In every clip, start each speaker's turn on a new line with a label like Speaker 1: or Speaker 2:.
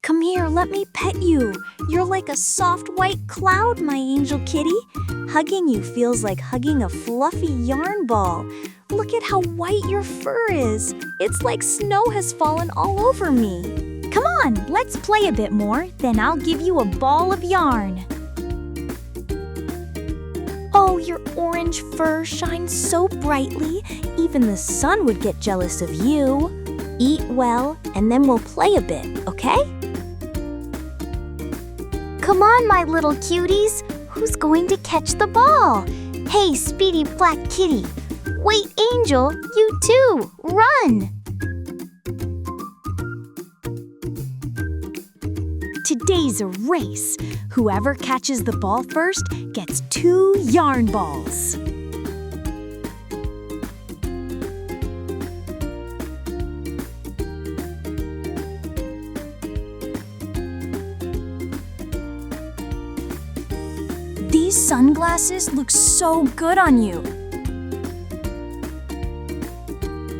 Speaker 1: Come here, let me pet you. You're like a soft white cloud, my angel kitty. Hugging you feels like hugging a fluffy yarn ball. Look at how white your fur is. It's like snow has fallen all over me. Come on, let's play a bit more, then I'll give you a ball of yarn. Oh, your orange fur shines so brightly, even the sun would get jealous of you. Eat well, and then we'll play a bit, okay? Come on, my little cuties. Who's going to catch the ball? Hey, speedy black kitty. Wait, Angel, you too. Run! Today's a race. Whoever catches the ball first gets 2 yarn balls. These sunglasses look so good on you.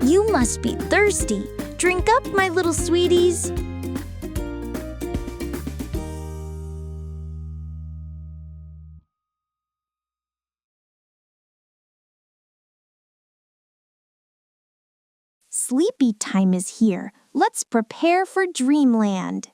Speaker 1: You must be thirsty. Drink up, my little sweeties. Sleepy time is here. Let's prepare for dreamland.